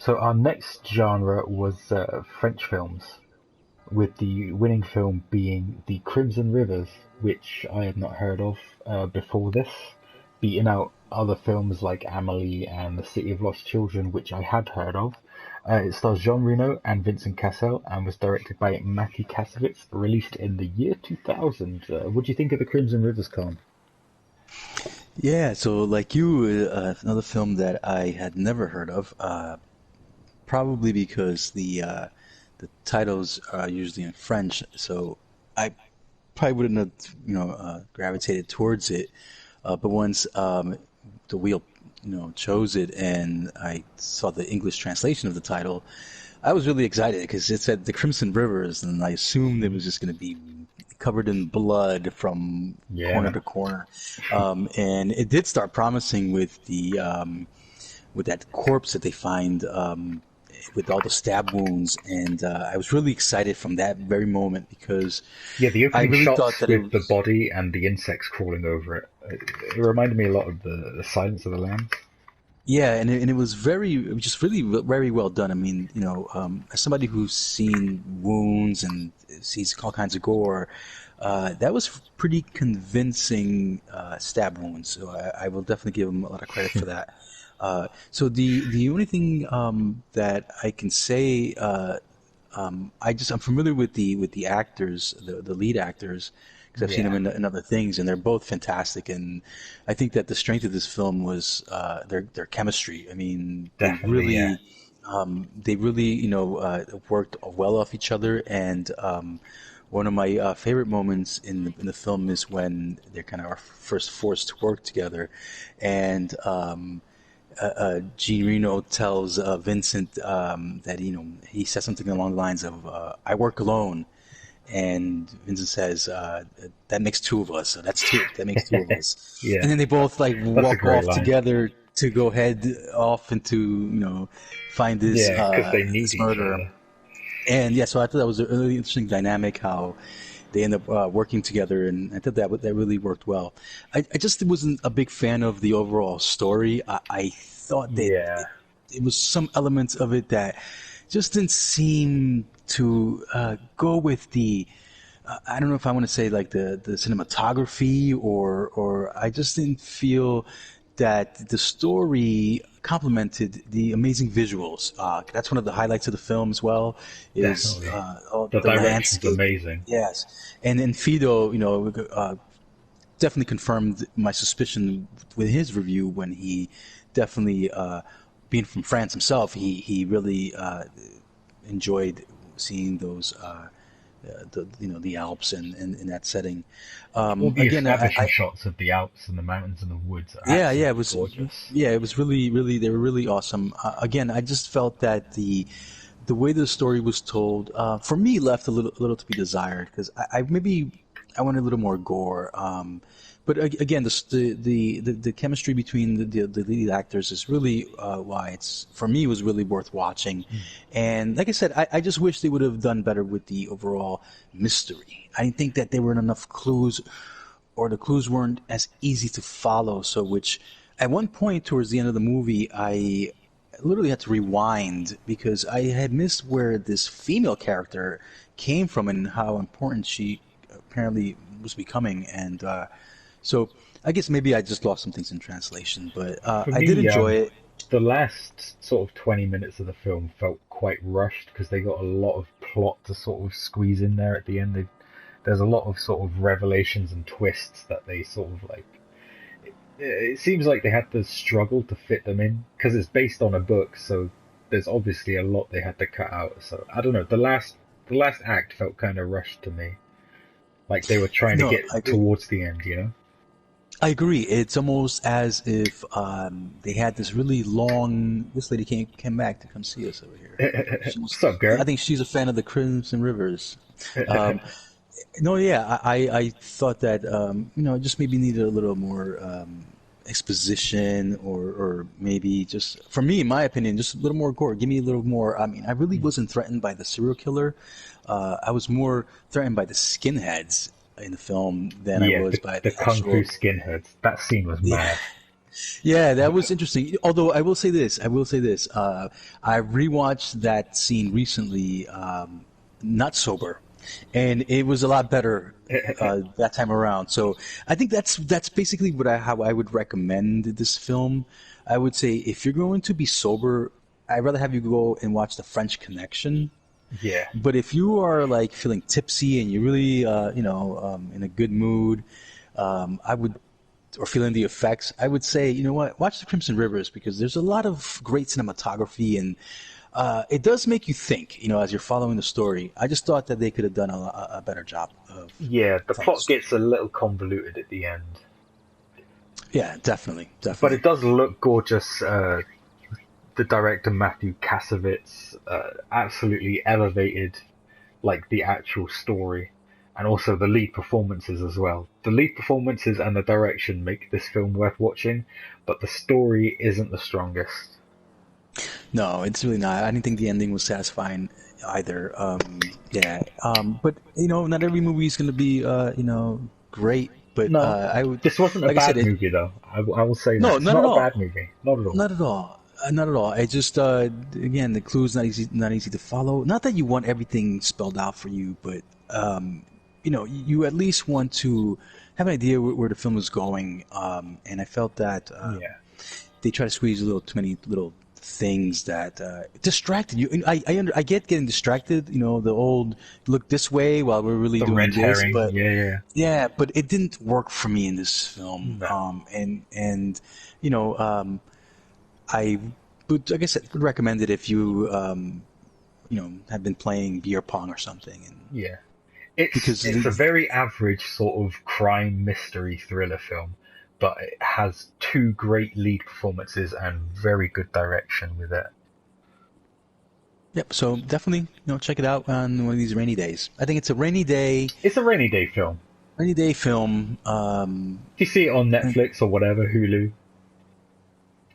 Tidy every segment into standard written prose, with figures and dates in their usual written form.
So our next genre was French films, with the winning film being The Crimson Rivers, which I had not heard of before this, beating out other films like Amelie and The City of Lost Children, which I had heard of. It stars Jean Reno and Vincent Cassel and was directed by Matthew Kassovitz, released in the year 2000. What do you think of The Crimson Rivers, Khan? Yeah, so like you, another film that I had never heard of, probably because the titles are usually in French, so I probably wouldn't have, gravitated towards it. But once the wheel, chose it, and I saw the English translation of the title, I was really excited because it said the Crimson Rivers, and I assumed it was just going to be covered in blood from corner Yeah. to corner. And it did start promising with the with that corpse that they find with all the stab wounds, and I was really excited from that very moment because Yeah, the I opening really thought shots that it with the was. body and the insects crawling over it, it reminded me a lot of the Silence of the Lambs. Yeah, and it was it was just really very well done. I mean, as somebody who's seen wounds and sees all kinds of gore, that was pretty convincing stab wounds. So I will definitely give him a lot of credit for that. So the only thing that I can say, I'm familiar with the actors, the lead actors, because I've seen them Yeah, in other things, and they're both fantastic. And I think that the strength of this film was their chemistry. I mean, definitely, yeah. they really worked well off each other. And one of my favorite moments in the film is when they're kind of first forced to work together, and Gene Reno tells Vincent that he says something along the lines of "I work alone," and Vincent says that makes two of us. So that's two. That makes two of us. Yeah, And then they both like that's a walk great off line. together to go head off into find Yeah, because they need this each murderer. other. And yeah, so I thought that was a really interesting dynamic how they end up working together, and I thought that really worked well. I just wasn't a big fan of the overall story. I thought that Yeah, it was some elements of it that just didn't seem to go with the. I don't know if I want to say like the cinematography or I just didn't feel that the story complemented the amazing visuals. That's one of the highlights of the film as well. Is definitely. all The the direction's landscaping. amazing. Yes, and then Fido, definitely confirmed my suspicion with his review when he definitely, being from France himself, he really enjoyed seeing those the Alps and in that setting. All the Again, establishing shots of the Alps and the mountains and the woods are yeah, absolutely gorgeous. it was really they were really awesome. Again, I just felt that the way the story was told for me left a little to be desired because I maybe I wanted a little more gore. But again, the chemistry between the lead actors is really why it's for me was really worth watching. And like I said, I just wish they would have done better with the overall mystery. I didn't think that there weren't enough clues or the clues weren't as easy to follow. So, which at one point towards the end of the movie, I literally had to rewind because I had missed where this female character came from and how important she apparently was becoming. And so, I guess maybe I just lost some things in translation, but For I did me, enjoy it. the last sort of 20 minutes of the film felt quite rushed because they got a lot of plot to sort of squeeze in there at the end. There's a lot of sort of revelations and twists that they sort of like. It seems like they had to struggle to fit them in because it's based on a book, so there's obviously a lot they had to cut out. So I don't know. The last act felt kind of rushed to me, like they were trying to No, get towards the end. I agree. It's almost as if they had this really long. This lady came back to come see us over here. What's up, girl? I think she's a fan of the Crimson Rivers. Um, no, yeah, I thought that it just maybe needed a little more exposition, or maybe just for me, in my opinion, just a little more gore. Give me a little more. I mean, I really wasn't threatened by the serial killer. I was more threatened by the skinheads in the film than I Yeah, was the, by the the kung fu actual. skinheads. That scene was Yeah, mad. Yeah, that was interesting. Although I will say this, I rewatched that scene recently, not sober, and it was a lot better that time around. So I think that's basically how I would recommend this film. I would say if you're going to be sober, I'd rather have you go and watch The French Connection. Yeah, But if you are like feeling tipsy and you're really, in a good mood, I would or feeling the effects, I would say, you know what, watch The Crimson Rivers because there's a lot of great cinematography and it does make you think, as you're following the story. I just thought that they could have done a better job of yeah. The telling the plot story. gets a little convoluted at the end, Yeah, definitely, but definitely. it does look gorgeous. The director Matthew Kasovitz absolutely elevated like the actual story and also the lead performances as well. The lead performances and the direction make this film worth watching, but the story isn't the strongest. No, it's really not. I didn't think the ending was satisfying either. Yeah, but not every movie is going to be, great. But No, I would, this wasn't a like I said, bad movie though. I will say that no, it's not at not a bad all. movie, not at all. Not at all. Not at all. I just again the clue's not easy to follow. Not that you want everything spelled out for you, but you at least want to have an idea where the film is going. And I felt that Yeah, they try to squeeze a little too many little things that distracted you. And I get getting distracted. The old look this way while we're really the doing red this, herring. but Yeah, yeah. yeah, but it didn't work for me in this film. No. And you know. I would, like I said, would recommend it if you, have been playing beer pong or something, and Yeah. It's because it's a very average sort of crime mystery thriller film, but it has two great lead performances and very good direction with it. yep. So definitely, check it out on one of these rainy days. I think it's a It's a rainy day film. rainy day film. If you see it on Netflix or whatever, Hulu,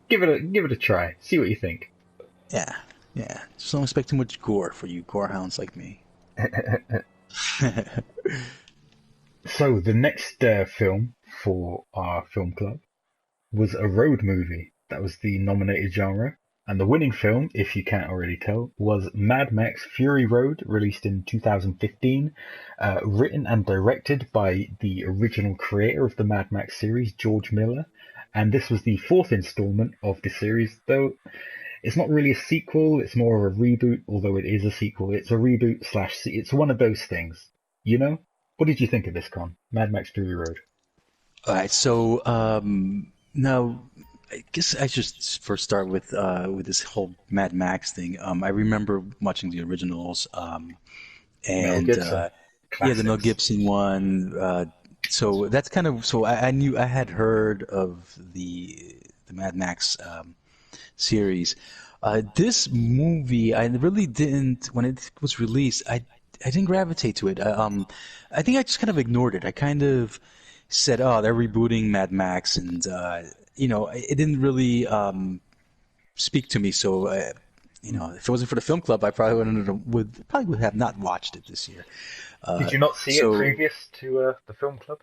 give it a try. See what you think. Yeah, yeah. Just don't expect too much gore for you gore hounds like me. So the next film for our film club was a road movie. That was the nominated genre. And the winning film, if you can't already tell, was Mad Max Fury Road, released in 2015, written and directed by the original creator of the Mad Max series, George Miller. And this was the fourth installment of the series, though it's not really a sequel, it's more of a reboot, although it is a sequel. It's a reboot slash, it's one of those things. You know? What did you think of this, Con? Mad Max Fury Road. All right, so now I guess I should first start with this whole Mad Max thing. I remember watching the originals, Mel and Gibson. yeah, the Mel Classics. Gibson one. So that's kind of so I knew I had heard of the Mad Max series. This movie, I really didn't when it was released. I didn't gravitate to it. I think I just kind of ignored it. I kind of said, "Oh, they're rebooting Mad Max," and it didn't really speak to me. So, if it wasn't for the film club, I probably would have not watched it this year. Did you not see it So previous to the film club?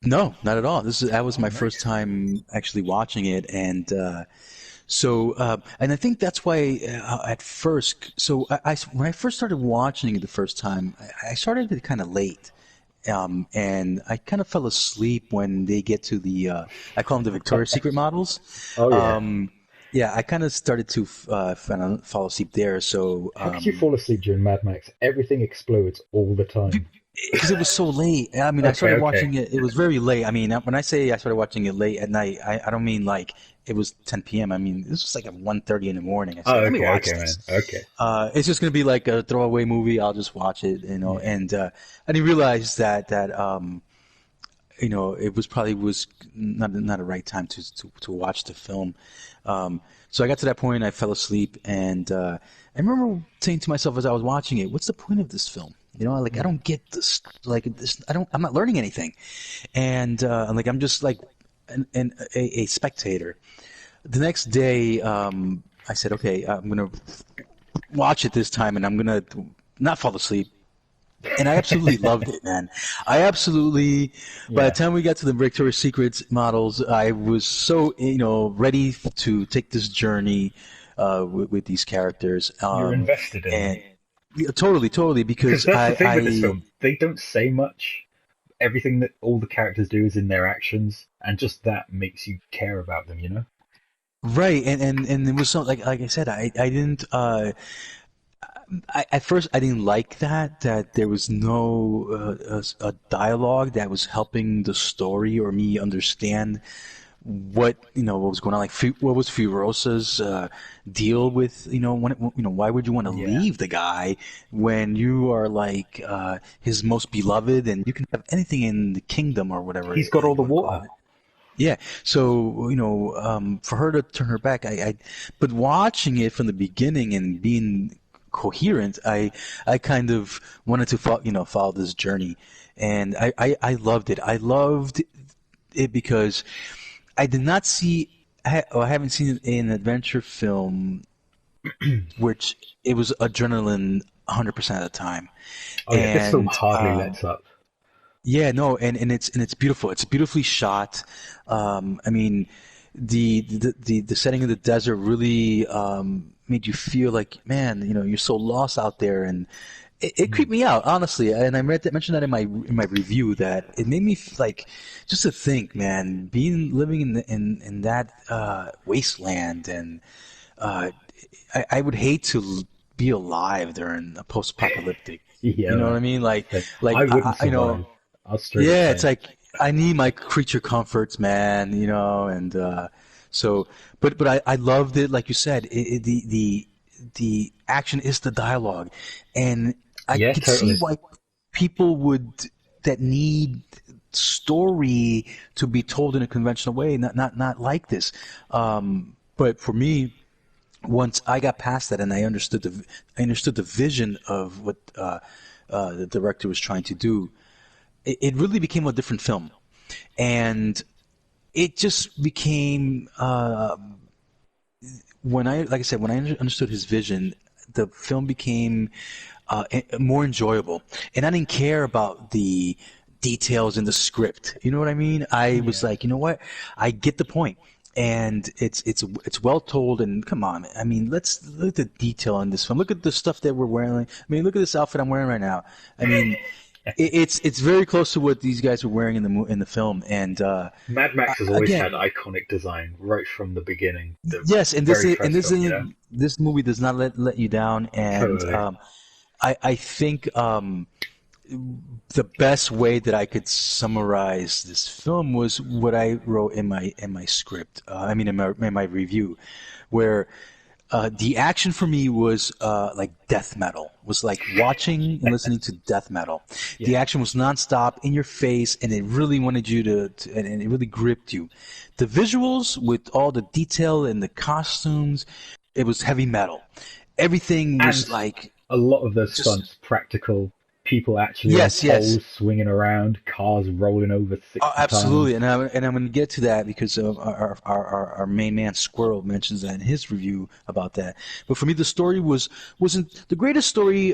no, not at all. That was Oh, my first nice. time actually watching it, and and I think that's why at first, so when I first started watching it the first time, I started it kind of late. And I kind of fell asleep when they get to I call them the Victoria's Secret models. Oh yeah. Yeah, I kind of started to fall asleep there. So, How could you fall asleep during Mad Max? Everything explodes all the time. because it was so late. I mean, I Okay, started okay. watching it. It was very late. I mean, when I say I started watching it late at night, I don't mean like it was 10 p.m. I mean, this was like at 1:30 in the morning. I Oh, said, let me okay, watch okay, this. man. Okay. It's just gonna be like a throwaway movie. I'll just watch it, Yeah. And I didn't realize that it was not a right time to watch the film. So I got to that point, I fell asleep, and I remember saying to myself as I was watching it, "What's the point of this film?" Like I don't get this. Like this, I'm not learning anything, and I'm just like a spectator. The next day, I said, "Okay, I'm gonna watch it this time, and I'm gonna not fall asleep." And I absolutely loved it, man. I absolutely. By the Yeah, time we got to the Victoria's Secret models, I was so ready to take this journey with these characters. you're invested in them. And yeah, totally, totally, Because because that's the thing with this film. They don't say much. Everything that all the characters do is in their actions, and just that makes you care about them, you know? right, and it was so like I said, I didn't. At first, I didn't like that there was no a dialogue that was helping the story or me understand what was going on. Like, what was Furiosa's deal with why would you want to Yeah. leave the guy when you are like his most beloved and you can have anything in the kingdom or whatever He's got all you the want to call water. it. Yeah. So, for her to turn her back, but watching it from the beginning and being coherent, I kind of wanted to follow this journey. And I loved it. I loved it because I did not see, I haven't seen an adventure film which it was adrenaline 100% of the time. Oh yeah, this film And, hardly lets up. yeah, no, and it's beautiful. It's beautifully shot. I mean, the setting of the desert really made you feel like, man, you're so lost out there, and it Mm. creeped me out, honestly. And mentioned that in my review that it made me like just to think, man, living in that wasteland, and uh, I would hate to be alive during a post-apocalyptic. You Yeah, know what man. I mean? I wouldn't I survive. I'll straight up yeah, say it's it. like I need my creature comforts, man. And so, but I loved it. Like you said, the action is the dialogue, and I Yeah, could see totally. why people would that need story to be told in a conventional way, not like this. But for me, once I got past that and I understood the vision of what the director was trying to do, it really became a different film, and it just became when I like I said when I understood his vision, the film became more enjoyable, and I didn't care about the details in the script. You know what I mean? I was Yeah. like, you know what? I get the point, and it's well told. And come on, I mean, let's look at the detail in this film. Look at the stuff that we're wearing. I mean, look at this outfit I'm wearing right now. I mean, it's very close to what these guys were wearing in the film, and Mad Max has always had again, iconic design right from the beginning, the yes, and very first film, you know? this movie does not let you down, and Totally. I think the best way that I could summarize this film was what I wrote in my script. I mean, in my review, where the action for me was like death metal. Was like watching and listening to death metal. The Yeah. action was nonstop, in your face, and it really wanted you and it really gripped you. The visuals with all the detail and the costumes, it was heavy metal. Everything And was like a lot of those just stunts practical. People actually on yes, yes. poles swinging around, cars rolling over Oh, 60 absolutely, times. and I'm going to get to that because of our main man Squirrel mentions that in his review about that. But for me, the story wasn't the greatest story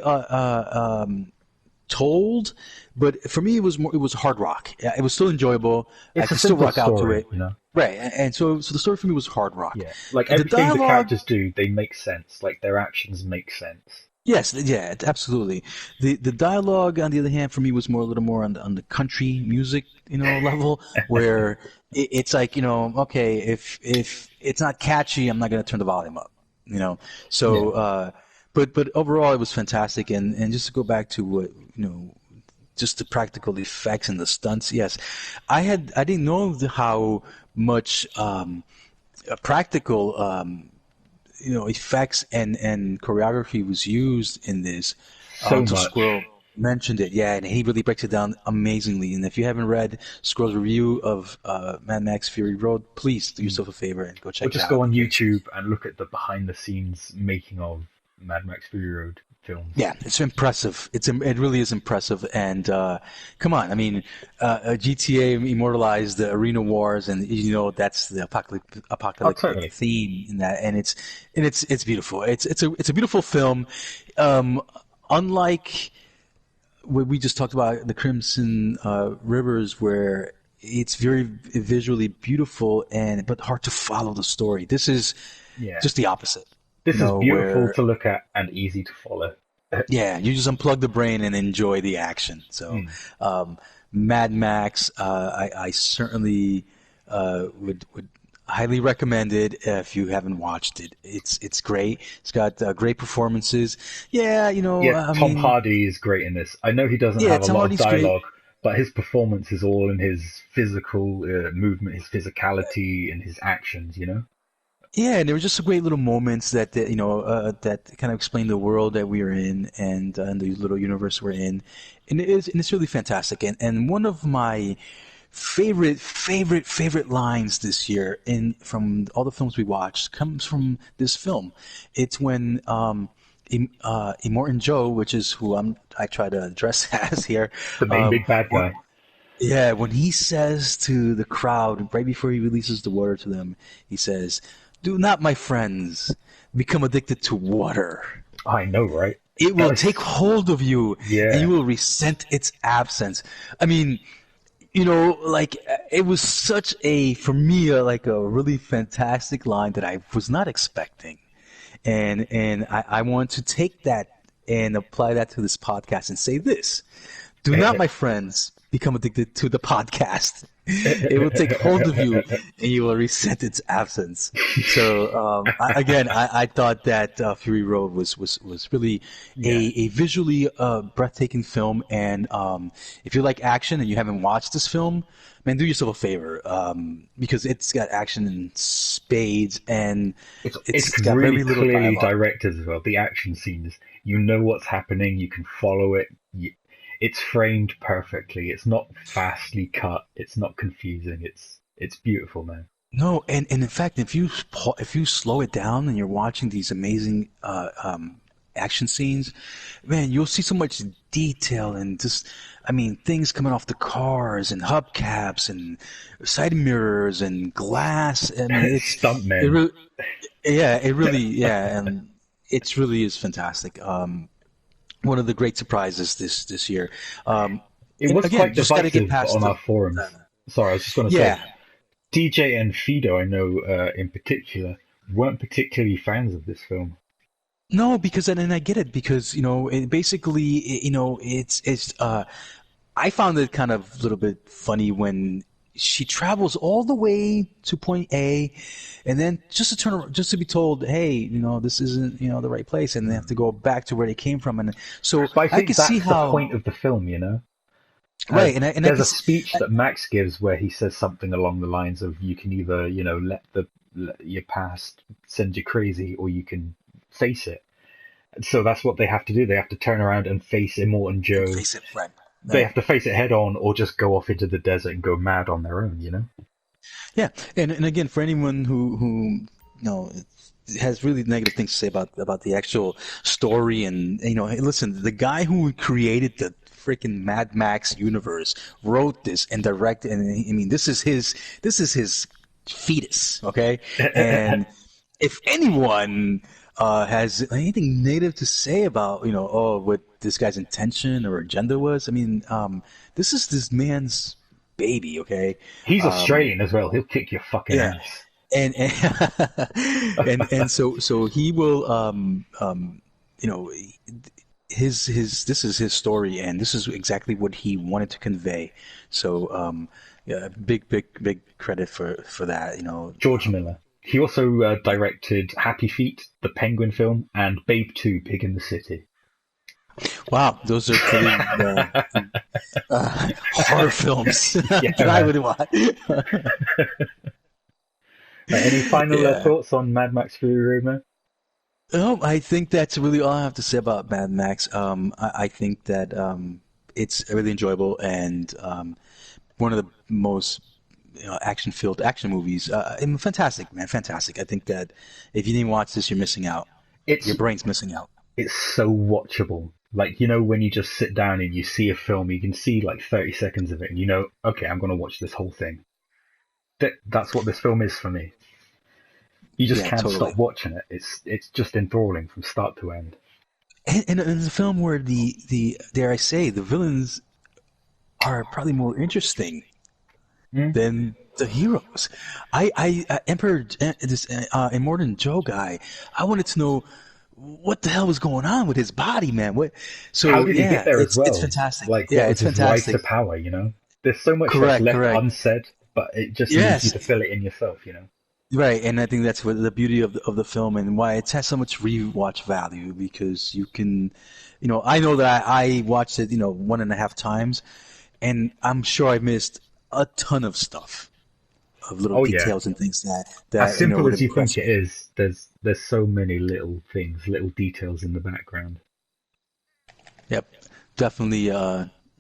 told, but for me, it was hard rock. Yeah, it was still enjoyable. I It's a could still simple rock out to story, it, you know? right? And so the story for me was hard rock, Yeah. Like and the everything the dialogue. characters do, they make sense. Like their actions make sense. Yes, yeah, absolutely. The dialogue, on the other hand, for me was more a little more on the country music, level, where it's like, okay, if it's not catchy, I'm not gonna turn the volume up, you know. Yeah. So, but overall, it was fantastic, and just to go back to what just the practical effects and the stunts. Yes, I didn't know how much practical effects and choreography was used in this So until much. Squirrel mentioned it. Yeah, and he really breaks it down amazingly. And if you haven't read Squirrel's review of Mad Max Fury Road, please do Mm. yourself a favor and go Or check it just go out on because YouTube and look at the behind the scenes making of Mad Max Fury Road films. yeah, it's impressive. It really is impressive. And come on, I mean, GTA immortalized the arena wars, and that's the Oh, apocalyptic totally. theme in that, and it's beautiful. It's a beautiful film. Um, unlike what we just talked about, the Crimson Rivers, where it's very visually beautiful but hard to follow the story. This is Yeah. just the opposite, This is beautiful where to look at and easy to follow. yeah, you just unplug the brain and enjoy the action. So, Mm. Mad Max, I certainly would highly recommend it if you haven't watched it. It's great. It's got great performances. Yeah, Yeah, I Tom mean, Hardy is great in this. I know he doesn't yeah, have a Tom lot of Hardy's great. dialogue, but his performance is all in his physical movement, his physicality, and his actions. Yeah, and there were just some great little moments that kind of explain the world that we are in and the little universe we're in, and it's really fantastic. And one of my favorite lines this year in from all the films we watched comes from this film. It's when Immortan Joe, which is who I try to address as here, The main um, big bad when, guy. yeah, when he says to the crowd right before he releases the water to them, he says, "Do not, my friends, become addicted to water. I know, right? It That will take was, hold of you, and you yeah. will resent its absence." I mean, like it was such for me, like a really fantastic line that I was not expecting, and I want to take that and apply that to this podcast and say this: do not, my friends, become addicted to the podcast. It will take hold of you, and you will resent its absence. So I thought that Fury Road was really Yeah. a visually breathtaking film. And if you like action and you haven't watched this film, man, do yourself a favor, because it's got action in spades, and It's it's got really very little clearly dialogue. directed as well. The action scenes, you know what's happening, you can follow it. It's framed perfectly. It's not fastly cut. It's not confusing. It's beautiful, man. No, and in fact, if you slow it down and you're watching these amazing action scenes, man, you'll see so much detail and just, I mean, things coming off the cars and hubcaps and side mirrors and glass. I mean, it Stuntmen. really, yeah, it really, yeah, and it really is fantastic. One of the great surprises this year. Um, It and was again, quite just got to get divisive past on the, our forums. Sorry, I was just going to say, yeah. DJ and Fido, I know in particular, weren't particularly fans of this film. No, because and I get it because it basically it's I found it kind of a little bit funny when she travels all the way to point A, and then just to turn around, just to be told, hey, this isn't the right place, and they have to go back to where they came from, and so But I I think could see that's the how point of the film. right, and I There's could a see, speech that Max gives where he says something along the lines of, "You can either, let your past send you crazy, or you can face it." And so that's what they have to do. They have to turn around and face Immortan and Joe. face it, right, They right. have to face it head on, or just go off into the desert and go mad on their own. Yeah, and again, for anyone who has really negative things to say about the actual story, and hey, listen, the guy who created the freaking Mad Max universe wrote this and directed, and I mean, this is his fetus, okay? And if anyone has anything negative to say about what this guy's intention or agenda was, I mean, this is this man's baby, okay? He's Um, Australian as well. He'll kick your fucking yeah, ass. and and so he will you know his this is his story, and this is exactly what he wanted to convey. So yeah, big credit for that. George Miller. He also directed Happy Feet, the Penguin film, and Babe 2, Pig in the City. Wow, those are pretty horror films Yeah, that I man. would watch. Any final Yeah. thoughts on Mad Max Fury Road, man? No, I think that's really all I have to say about Mad Max. I think that it's really enjoyable and one of the most action-filled action movies. And fantastic, man, fantastic. I think that if you didn't watch this, you're missing out. Your It's brain's missing out. it's so watchable. Like, when you just sit down and you see a film, you can see like 30 seconds of it, and okay, I'm gonna watch this whole thing. That's what this film is for me. You just Yeah, can't totally. stop watching it. It's just enthralling from start to end. and it's a film where the dare I say the villains are probably more interesting Mm. than the heroes. Emperor, this Immortan Joe guy. I wanted to know what the hell was going on with his body, man. What? How So did he get yeah, there as it's well? fantastic. Like, what Yeah, was it's his rise fantastic. to power? You know, there's so much that's Correct, left correct. unsaid, but it just leaves you Yes, to fill it in yourself. You know. right. And I think that's what the beauty of the film and why it has so much rewatch value because you can, I know that I watched it, 1.5 times, and I'm sure I missed a ton of stuff, of little Oh yeah, details and things as that simple would as you impress think it me. is, there's so many little things, little details in the background. Yep, definitely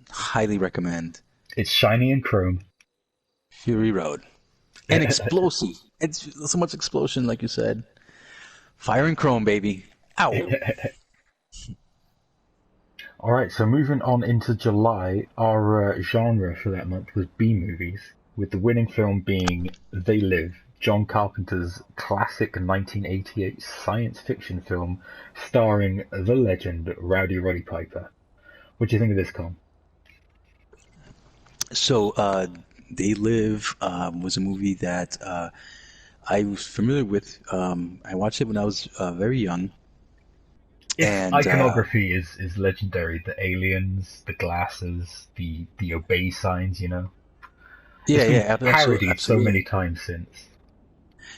highly recommend It's shiny and chrome. Fury Road and explosive. It's so much explosion, like you said. Fire and chrome, baby. Ow. All right, so moving on into July, our genre for that month was B movies, with the winning film being They Live, John Carpenter's classic 1988 science fiction film starring the legend Rowdy Roddy Piper. What do you think of this, Con? So, They Live was a movie that I was familiar with. I watched it when I was very young, Its and iconography is legendary. The aliens, the glasses, the obey signs. You know, it's yeah, been yeah, parodied so many absolutely, times since.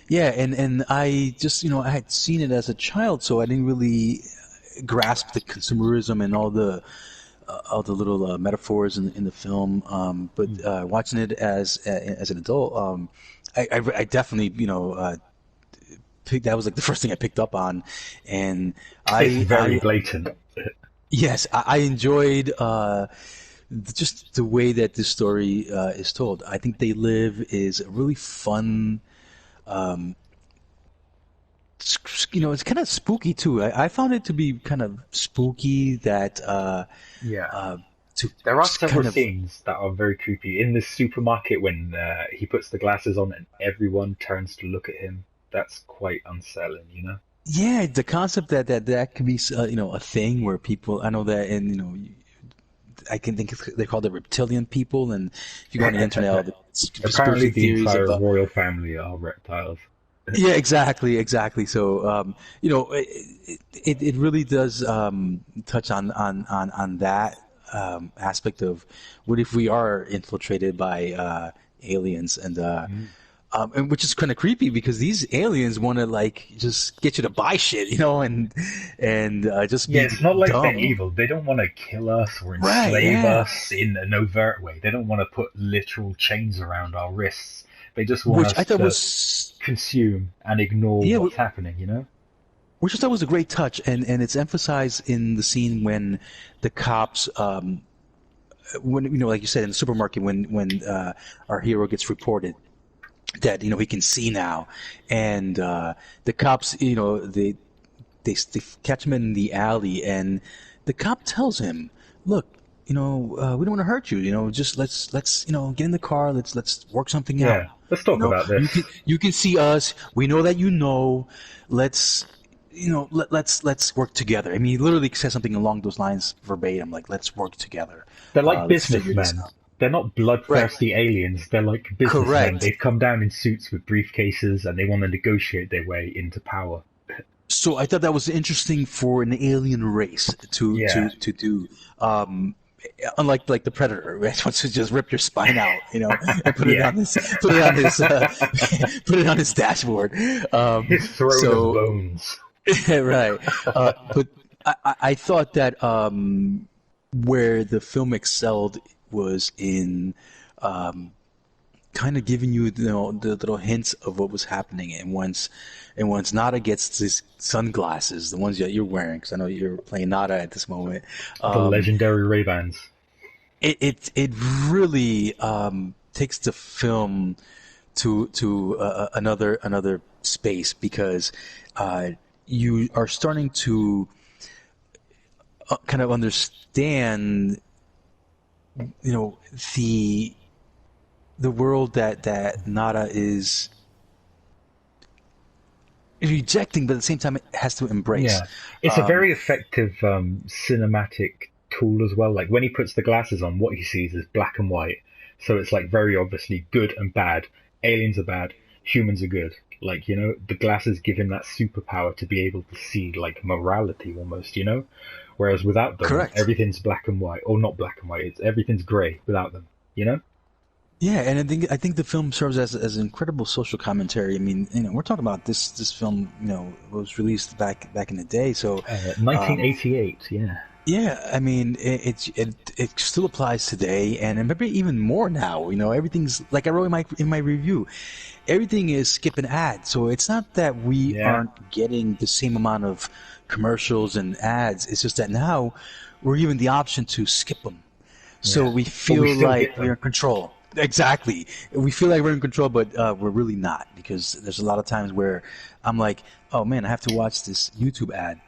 yeah, and I just I had seen it as a child, so I didn't really grasp the consumerism and all the little metaphors in the film. But Mm. watching it as an adult, I definitely that was like the first thing I picked up on, and It's I very I blatant. yes I enjoyed just the way that this story is told. I think They Live is a really fun. It's kind of spooky too. I found it to be kind of spooky that Yeah. to There are several kind of scenes that are very creepy. In this supermarket, when he puts the glasses on and everyone turns to look at him, that's quite unsettling, you know? yeah, the concept that could be a thing where people I know that and I can think they call it reptilian people, and if you go on the internet, all the Apparently, conspiracy the theories entire about. royal family are reptiles. Yeah, exactly. So, it really does touch on that aspect of what if we are infiltrated by aliens Mm. and which is kind of creepy because these aliens want to like just get you to buy shit, and just Yeah, be it's not like they're dumb. evil. They don't want to kill us or Right? enslave Yeah. us in an overt way. They don't want to put literal chains around our wrists. They just want Which I us thought to was consume and ignore yeah. what's happening, you know? Which I thought was a great touch, and it's emphasized in the scene when the cops, when like you said in the supermarket, when our hero gets reported that he can see now, and the cops, they catch him in the alley, and the cop tells him, "Look, we don't want to hurt you. Just let's get in the car. Let's work something out. Yeah, let's talk about this. You can see us. We know that Let's let's work together." I mean, he literally says something along those lines verbatim, like "Let's work together. They're like Let's figure this businessmen. out." They're not Right. bloodthirsty aliens. They're like businessmen. Correct. They've come down in suits with briefcases and they want to negotiate their way into power. So I thought that was interesting for an alien race to Yeah. to to do. Um, Unlike like the predator, right? Wants to just rip your spine out, and Yeah. put it on his, put it on his dashboard. His throne of So bones. right, but I thought that where the film excelled was in kind of giving you, the little hints of what was happening, and once Nada gets these sunglasses, the ones that you're wearing, because I know you're playing Nada at this moment. The Um, legendary Ray-Bans. it really takes the film to another space because you are starting to kind of understand you know the the world that Nada is rejecting, but at the same time, it has to embrace. Yeah, it's a Um, very effective cinematic tool as well. Like when he puts the glasses on, what he sees is black and white. So it's like very obviously good and bad. Aliens are bad, humans are good. Like, the glasses give him that superpower to be able to see like morality almost, Whereas without them, correct. everything's black and white. Or not black and white, it's everything's grey without them, you know? Yeah, and I think the film serves as an incredible social commentary. I mean, we're talking about this film, was released back in the day, so. Um, 1988, yeah. Yeah, I mean, it still applies today, and maybe even more now. Everything's like I wrote in my review. Everything is skip and ad, so it's not that we Yeah, aren't getting the same amount of commercials and ads. It's just that now we're given the option to skip them, so yeah. we But we feel still like get we're them. in control. Exactly, we feel like we're in control, but we're really not because there's a lot of times where I'm like, oh man, I have to watch this YouTube ad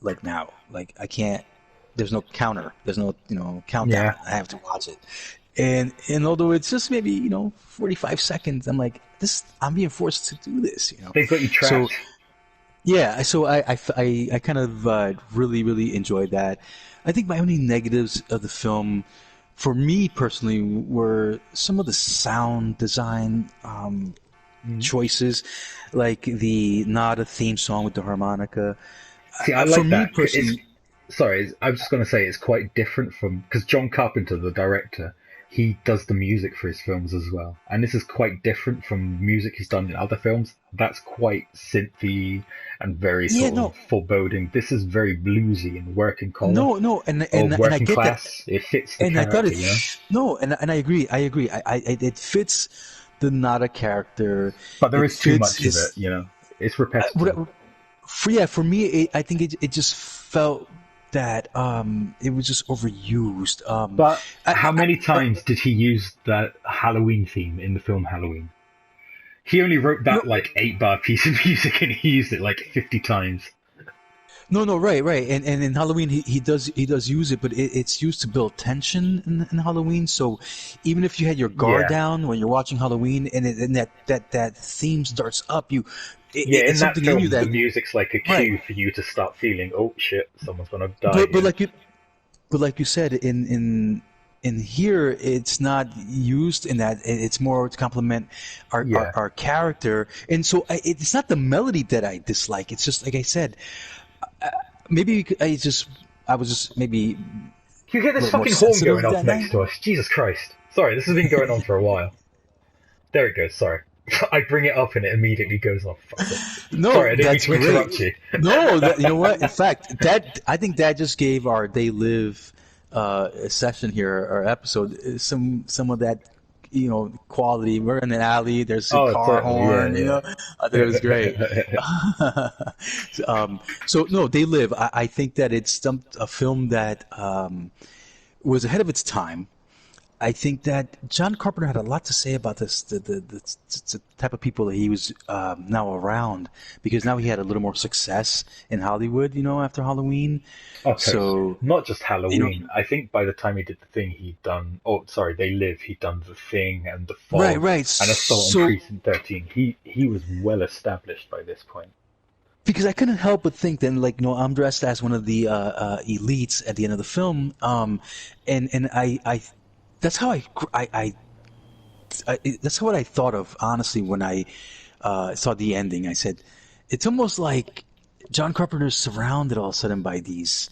like now. Like I can't. There's no counter. There's no Yeah. countdown. I have to watch it. And although it's just maybe 45 seconds, I'm like this. I'm being forced to do this. They've got you So trapped. yeah. So I kind of really really enjoyed that. I think my only negatives of the film, for me personally, were some of the sound design Mm. choices, like the Nada theme song with the harmonica. See, I For like me that. It's personally, sorry. I was just going to say it's quite different from because John Carpenter, the director, he does the music for his films as well, and this is quite different from music he's done in other films. That's quite synthy and very yeah, sort of no, foreboding. This is very bluesy and working collar no, and or I working get that, class. It fits the and I thought character, it, you know. no, and I agree, it fits the Nada character, But there it is too fits much of it, his, you know. It's what, repetitive. for me, I think it just felt that it was just overused. But I, how I, many I, times did he use that Halloween theme in the film Halloween? He only wrote no, that like 8 bar piece of music and he used it like 50 times. no, right, and in Halloween he does use it, but it's used to build tension in Halloween. So even if you had your guard Yeah. down when you're watching Halloween, and that theme starts up, Yeah, in it's that something in you film, the that music's like a right. cue for you to start feeling, oh shit, someone's gonna die But but here. like you but like you said in here, it's not used in that. It's more to complement Yeah. our character, and so it's not the melody that I dislike. It's just like I said, maybe I was just maybe You hear a this little more fucking horn going sensitive off that next night. to us. Jesus Christ. Sorry, this has been going on for a while. There it goes, sorry. I bring it up and it immediately goes off. Fuck's sake. No, Sorry, I didn't mean that's to great. interrupt you. No, you know what? In fact, that I think that just gave our They Live session here, our episode, some of that quality. We're in an alley. There's a Oh, car totally, horn. yeah, I thought it was great. yeah. So no, They Live. I think that it's a film that was ahead of its time. I think that John Carpenter had a lot to say about this, the type of people that he was now around, because now he had a little more success in Hollywood, after Halloween. Oh, totally. So, Not just you know, Halloween. I think by the time he did the thing, he'd done. Oh, sorry, They Live. He'd done the Thing and the right, Fog right. and Assault on So, Precinct 13. He was well established by this point. because I couldn't help but think then, like, I'm dressed as one of the elites at the end of the film, and that's how that's what I thought of honestly when I saw the ending. I said, it's almost like John Carpenter's surrounded all of a sudden by these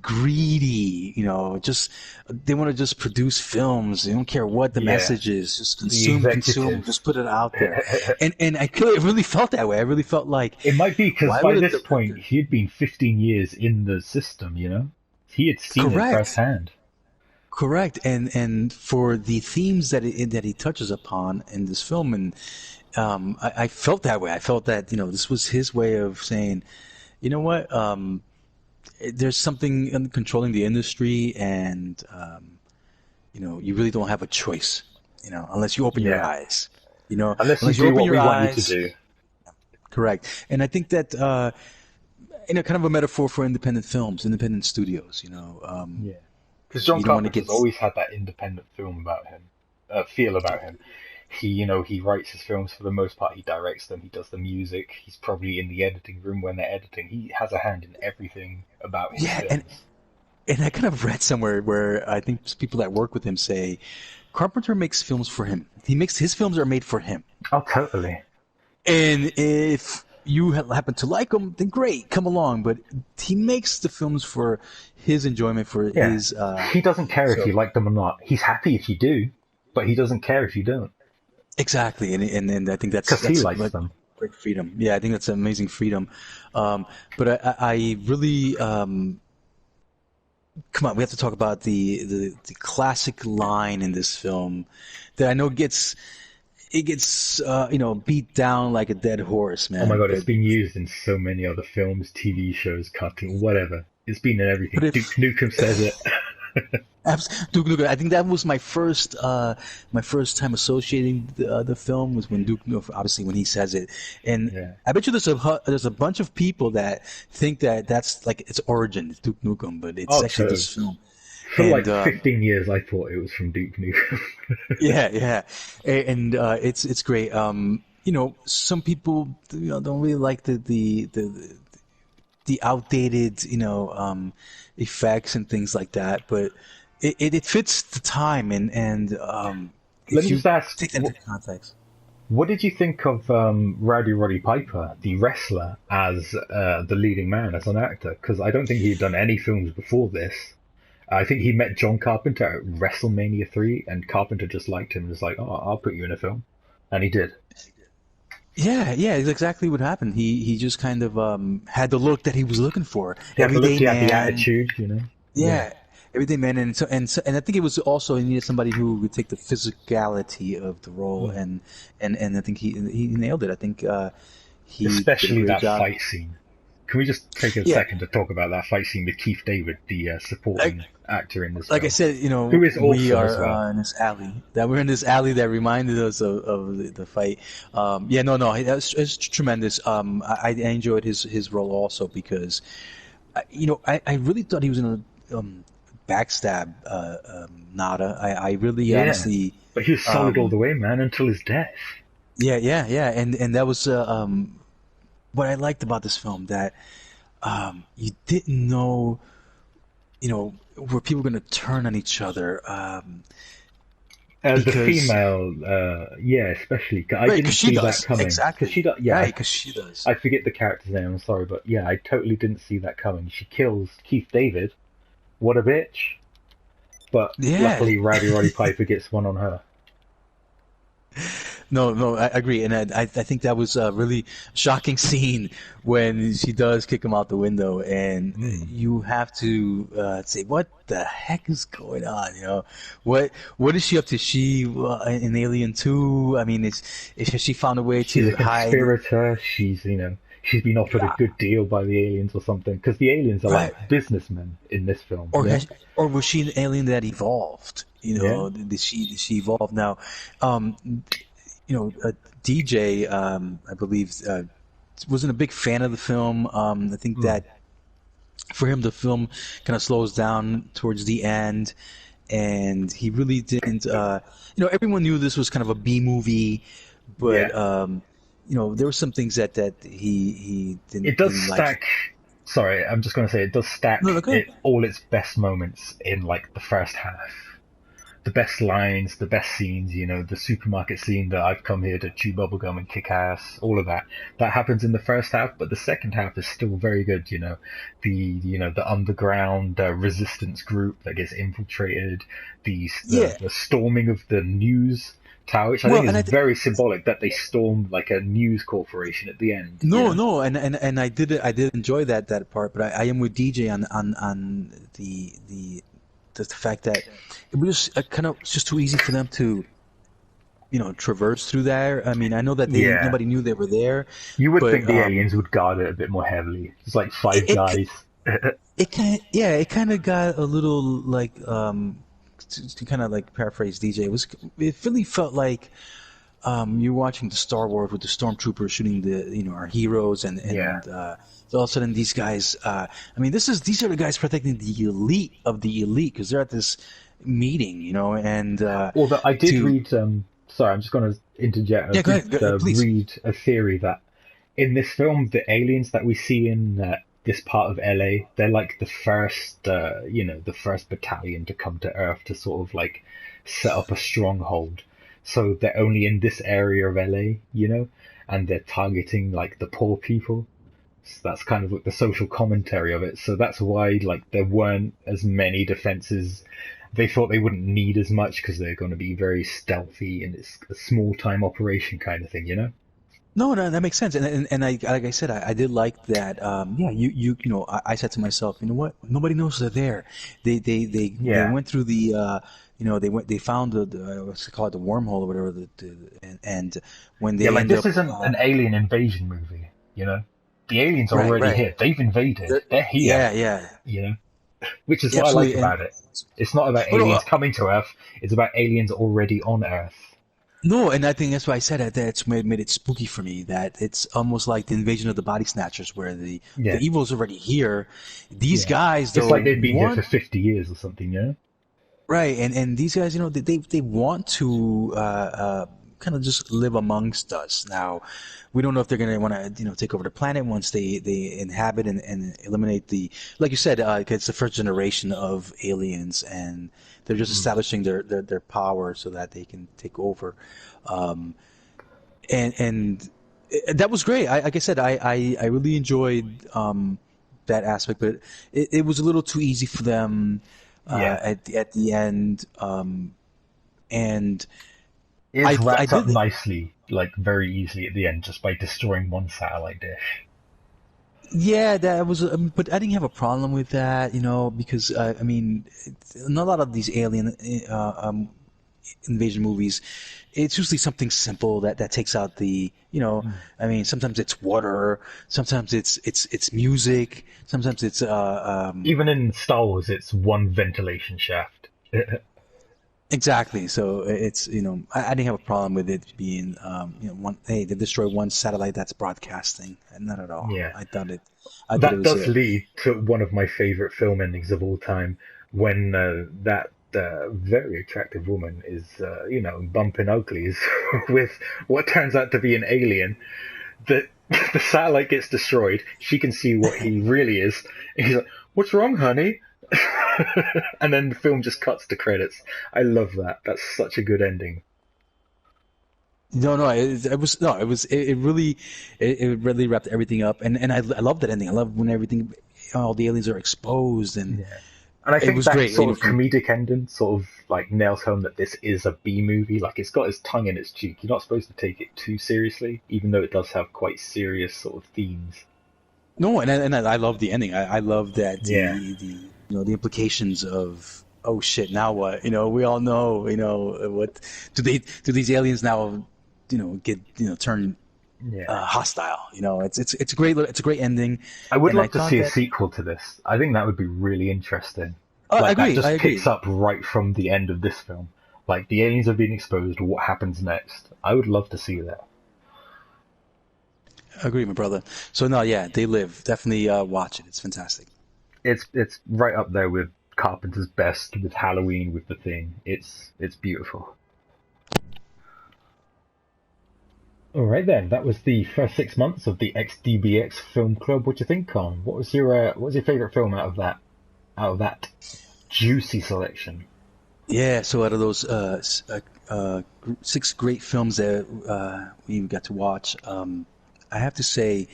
greedy, just they want to just produce films. They don't care what the Yeah, message is. Just the consume, executives. just put it out there. And I really felt that way. I really felt like, It might be because why by would a this point director? he'd been 15 years in the system. He had seen it Correct. firsthand. Correct, and for the themes that he touches upon in this film, and I felt that way. I felt that this was his way of saying, you know what, there's something in controlling the industry, and you really don't have a choice, unless you open your Yeah, eyes, unless you unless you do open what your we want you to eyes. do. Correct, and I think that kind of a metaphor for independent films, independent studios. Yeah, because John You don't want to Carpenter's get always had that independent film about him, feel about him. he writes his films for the most part. He directs them. He does the music. He's probably in the editing room when they're editing. He has a hand in everything about his Yeah, films. and I kind of read somewhere where I think people that work with him say Carpenter makes films for him. His films are made for him. Oh, totally. And if you happen to like him, then great, come along. But he makes the films for his enjoyment, for Yeah. his. He doesn't care if you like them or not. He's happy if you do, but he doesn't care if you don't. Exactly, and I think Because he likes like them. great freedom. Yeah, I think that's amazing freedom. But I really come on. We have to talk about the classic line in this film that I know gets beat down like a dead horse, man. Oh my god, it's been used in so many other films, TV shows, cartoons, whatever. It's been in everything. But Duke Nukem says it. Duke Nukem. I think that was my first time associating the film was when Duke Nukem, obviously when he says it, and Yeah. I bet you there's a bunch of people that think that that's like its origin, Duke Nukem, but it's actually this film. For like 15 years, I thought it was from Duke Nukem. Yeah, and it's great. Some people don't really like the outdated effects and things like that, but it fits the time and Let me just ask, take that into context. what did you think of Rowdy Roddy Piper, the wrestler, as the leading man, as an actor? Because I don't think he'd done any films before this. I think he met John Carpenter at WrestleMania 3, and Carpenter just liked him and was like, oh, I'll put you in a film. And he did. Yeah, it's exactly what happened. He just kind of had the look that he was looking for. He had Everyday the man. attitude, Yeah, everyday man, and I think it was also he needed somebody who would take the physicality of the role, and I think he nailed it. I think he especially did a great that job. fight scene. Can we just take a second to talk about that fight scene with Keith David, the supporting actor in this? Like film? I said, who is also we are as well. in this alley. We're in this alley that reminded us of the fight. It's tremendous. I enjoyed his role also because, I really thought he was in a backstab Nada. I really honestly. But he was solid all the way, man, until his death. Yeah, and that was what I liked about this film, that you didn't know, where people were going to turn on each other. The female, especially. I didn't see that coming. Exactly. Because she does. I forget the character's name, I'm sorry, but yeah, I totally didn't see that coming. She kills Keith David. What a bitch. But luckily, Rowdy Roddy Piper gets one on her. No, I agree, and I think that was a really shocking scene when she does kick him out the window, and you have to say, "What the heck is going on?" What is she up to? She in Alien 2? I mean, is she found a way She's to hide? She's a conspirator. She's been offered a good deal by the aliens or something, because the aliens are like businessmen in this film. Or was she an alien that evolved? Did she evolve now? DJ, I believe, wasn't a big fan of the film. I think that for him, the film kind of slows down towards the end, and he really didn't. Everyone knew this was kind of a B movie, but there were some things that he didn't. It does didn't stack. like. Sorry, I'm just going to say it does stack all its best moments in like the first half. The best lines, the best scenes, the supermarket scene that I've come here to chew bubblegum and kick ass, all of that happens in the first half, but the second half is still very good. The underground resistance group that gets infiltrated, the storming of the news tower, which I think is very symbolic, that they stormed like a news corporation at the end. No, and I did enjoy that part, but I am with DJ on the fact that it was just too easy for them to, traverse through there. I mean, I know that nobody knew they were there. You would think the aliens would guard it a bit more heavily. It's like five guys. It kind of got a little like, to kind of like paraphrase DJ. It really felt like you're watching the Star Wars with the stormtroopers shooting our heroes, and all of a sudden these guys. These are the guys protecting the elite of the elite, because they're at this meeting, and. Although I did read. sorry, I'm just going to interject. I Yeah, go did ahead, please. read a theory that in this film, the aliens that we see in this part of LA, they're like the first, the first battalion to come to Earth to sort of like set up a stronghold. So they're only in this area of LA, and they're targeting like the poor people. So that's kind of like the social commentary of it. So that's why like there weren't as many defenses. They thought they wouldn't need as much because they're going to be very stealthy and it's a small time operation kind of thing. No, no, that makes sense. And I, like I said, I did like that. Yeah, I said to myself, you know what? Nobody knows they're there. They Yeah. went through the, they found what's it called, the wormhole or whatever. And when Yeah, they like end this up, isn't an alien invasion movie. The aliens are right, already right. here. They've invaded. They're here, Yeah, yeah, you know? Which is yeah, what I like absolutely. And about it. It's not about oh, no, aliens coming to Earth, it's about aliens already on Earth. no, and I think that's why I said that it's made it spooky for me. That it's almost like the invasion of the body snatchers, where the Yeah, evil's already here. These yeah. guys, It's though, like they've been here for want 50 years or something. right, and these guys, they want to kind of just live amongst us. Now, we don't know if they're going to want to take over the planet once they inhabit and eliminate the, like you said, it's the first generation of aliens, and they're just Mm. establishing their power so that they can take over. Um, and that was great. Like I said, I really enjoyed that aspect, but it was a little too easy for them Yeah. at the end. And It's I wrapped up did. nicely, like very easily at the end, just by destroying one satellite dish. Yeah, that was, but I didn't have a problem with that, because I mean, in a lot of these alien invasion movies, it's usually something simple that takes out the, Mm. I mean, sometimes it's water, sometimes it's music, sometimes it's Even in Star Wars, it's one ventilation shaft. exactly. So it's, I didn't have a problem with it being, one, hey, they destroy one satellite that's broadcasting. Not at all. Yeah. I thought it That was does lead to one of my favorite film endings of all time, when that very attractive woman is, bumping uglies with what turns out to be an alien. The the satellite gets destroyed. She can see what he really is. And he's like, "What's wrong, honey?" And then the film just cuts to credits. I love that. That's such a good ending. No, no, it was no, it was it really wrapped everything up, and I love that ending. I love when everything, all the aliens are exposed, and Yeah. And I it think was that great. sort of comedic ending sort of like nails home that this is a B movie. Like it's got its tongue in its cheek. You're not supposed to take it too seriously, even though it does have quite serious sort of themes. No, and I love the ending. I love that Yeah. the implications of, oh shit, now what? We all know, what do these aliens now, get turn Yeah. hostile? It's a great ending, I would and I love to thought see a that sequel to this. I think that would be really interesting. I Like that agree, I just picks agree. up right from the end of this film. Like the aliens have been exposed, what happens next? I would love to see that. Agree, my brother. So no, yeah, They Live. Definitely watch it. It's fantastic. It's right up there with Carpenter's best, with Halloween, with The Thing. It's beautiful. All right then, that was the first 6 months of the XDBX Film Club. What do you think, Con? What was your favorite film out of that juicy selection? Yeah. So out of those six great films that we got to watch, I have to say,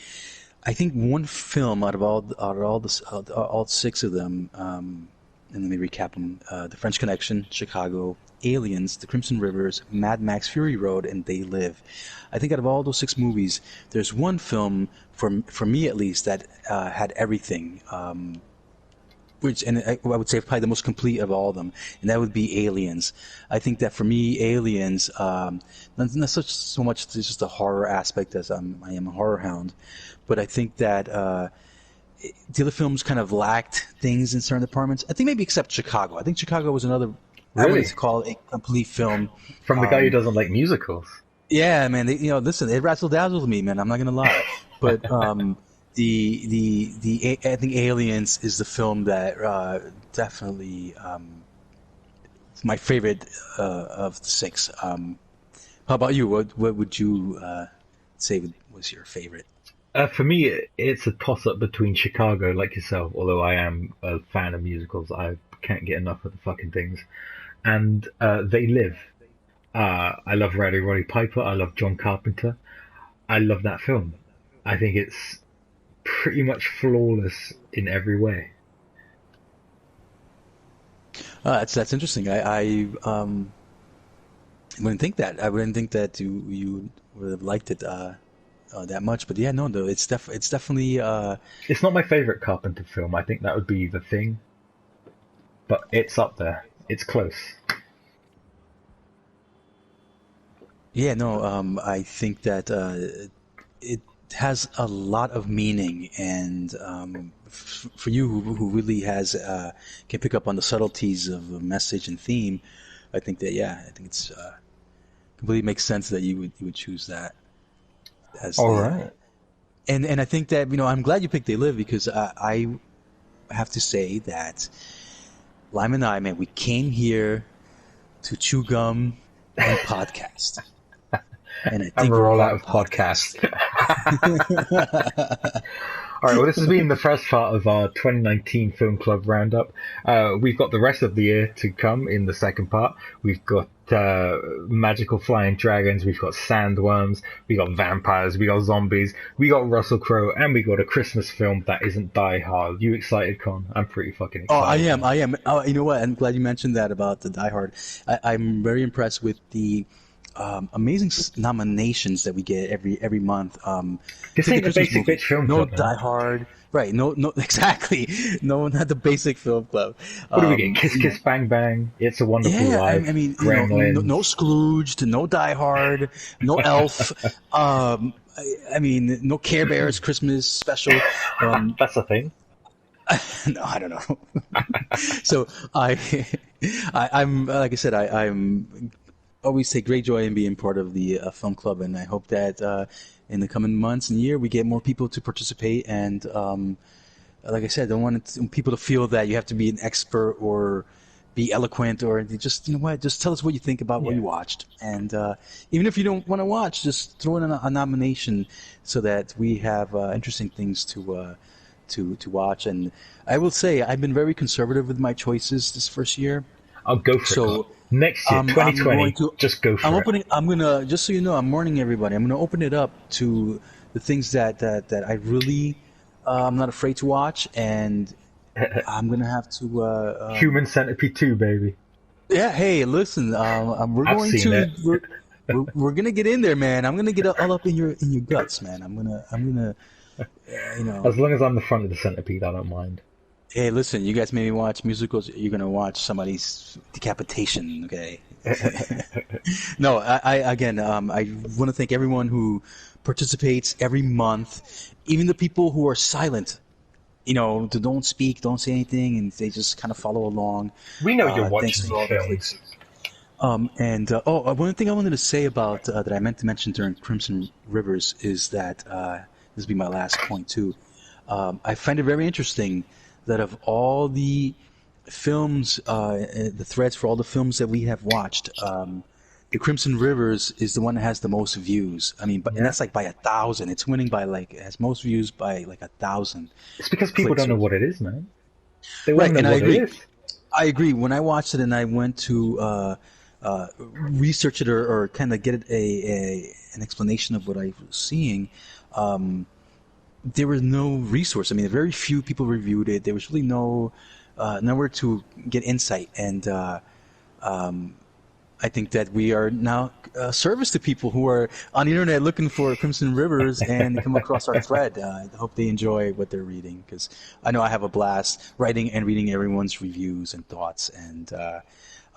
I think one film out of all six of them, and let me recap them: The French Connection, Chicago, Aliens, The Crimson Rivers, Mad Max: Fury Road, and They Live. I think out of all those six movies, there's one film for me at least that had everything. Which, and I would say probably the most complete of all of them, and that would be Aliens. I think that for me, Aliens, not so much just the horror aspect, as I am a horror hound, but I think that the other films kind of lacked things in certain departments. I think maybe except Chicago. I think Chicago was another. I wouldn't Really? call it a complete film. From the guy who Um, doesn't like musicals. yeah, man. Listen, it razzle dazzled me, man. I'm not gonna lie, but I think Aliens is the film that definitely my favorite of the six. How about you? What would you say was your favorite? For me, it's a toss-up between Chicago, like yourself, although I am a fan of musicals. I can't get enough of the fucking things. And They Live. I love Roddy Piper. I love John Carpenter. I love that film. I think it's pretty much flawless in every way. That's interesting. I wouldn't think that. I wouldn't think that you would have liked it that much. But yeah, no, it's definitely It's not my favorite Carpenter film. I think that would be The Thing, but it's up there. It's close. yeah, no. I think that it has a lot of meaning, and for you who really has can pick up on the subtleties of the message and theme, I think that yeah, I think it's completely makes sense that you would choose that as All the right. and I think that I'm glad you picked They Live because I have to say that Lime and I, man, we came here to chew gum and podcast, and I And think we're we're all out on of podcast. podcast. All right, well, this has been the first part of our 2019 Film Club roundup. We've got the rest of the year to come in the second part. We've got magical flying dragons, we've got sandworms, we got vampires, we got zombies, we got Russell Crowe, and we got a Christmas film that isn't Die Hard. You excited, Con? I'm pretty fucking Oh, I excited, am. man. I am. Oh, you know what? I'm glad you mentioned that about the Die Hard. I'm very impressed with the amazing nominations that we get every month. This It's like a ain't the Christmas Basic movie. Bitch Film No Club, man. Die Hard. Right. No. No. Exactly. No, not the basic film club. What do we get? Kiss You know. Kiss Bang Bang, It's a Wonderful Yeah. I Life, mean, Gremlins. no Scrooge, no Die Hard, no Elf. I mean, no Care Bears Christmas special. Um, That's the thing. no, I don't know. So I'm like I said, I'm always take great joy in being part of the film club, and I hope that in the coming months and year we get more people to participate. And like I said, I don't want people to feel that you have to be an expert or be eloquent or just what, just tell us what you think about what Yeah. you watched. And even if you don't want to watch, just throw in a nomination so that we have interesting things to watch. And I will say I've been very conservative with my choices this first year. I'll go for it, Con. So Next year, I'm going 2020, to. just go I'm for it. opening. I'm gonna just so you know. I'm warning everybody. I'm gonna open it up to the things that I really I'm not afraid to watch, and I'm gonna have to. Human Centipede 2, baby. Yeah. Hey, listen. We're I've going seen to. it. We're gonna get in there, man. I'm gonna get all up in your guts, man. I'm gonna. You know. As long as I'm the front of the centipede, I don't mind. Hey, listen. You guys maybe watch musicals. You're gonna watch somebody's decapitation. Okay. No, I again, I want to thank everyone who participates every month, even the people who are silent. They don't speak, don't say anything, and they just kind of follow along. We know you're Thanks watching for these all the films. clicks. One thing I wanted to say about that I meant to mention during Crimson Rivers is that this will be my last point too. I find it very interesting that of all the films, the threads for all the films that we have watched, the Crimson Rivers is the one that has the most views. I mean, and Yeah. that's like by 1,000. It's winning by it has most views by like 1,000 It's because people clicks. don't know what it is, man. They want Right, to and know I what it agree. is. I agree. When I watched it and I went to research it or kind of get an explanation of what I was seeing, there was no resource. I mean, very few people reviewed it. There was really nowhere to get insight. And I think that we are now a service to people who are on the internet looking for Crimson Rivers and come across our thread. I hope they enjoy what they're reading because I know I have a blast writing and reading everyone's reviews and thoughts. And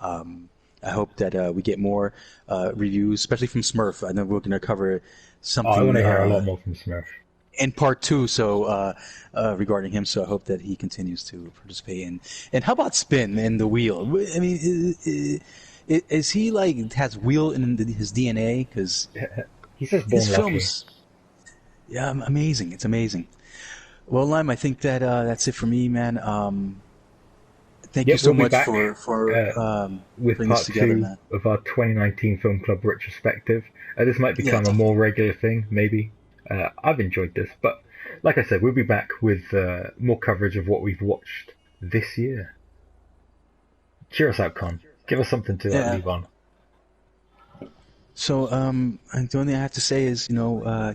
I hope that we get more reviews, especially from Smurf. I know we're going to cover Oh, I want something to hear a lot more from Smurf. in part two, so regarding him. So I hope that he continues to participate in. And how about Spin and the Wheel? I mean, is he like has Wheel in his DNA? Because He's just born his lucky. films, yeah, amazing. It's amazing. Well, Lime, I think that that's it for me, man. Thank you Yep, so we'll be much back for with putting this part together, two man. of our 2019 Film Club retrospective. This might Yeah, become a more regular thing, maybe. I've enjoyed this, but like I said, we'll be back with more coverage of what we've watched this year. Cheer us out, Con. Give us something to yeah. leave on. So, and the only thing I have to say is,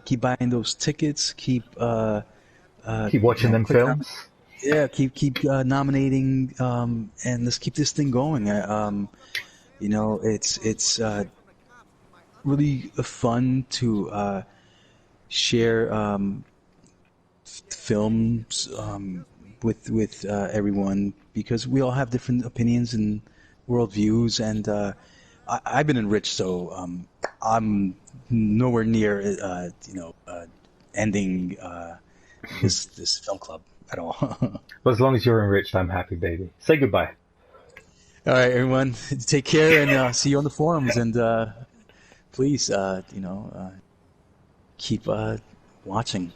keep buying those tickets, keep, Keep watching them clicking on, films. yeah, keep nominating, and let's keep this thing going. It's really fun to share films with everyone because we all have different opinions and worldviews, and I've been enriched, so I'm nowhere near ending this film club at all. All But as long as you're enriched, I'm happy, baby. Say goodbye. right, everyone, take care and see you on the forums, and please, keep watching.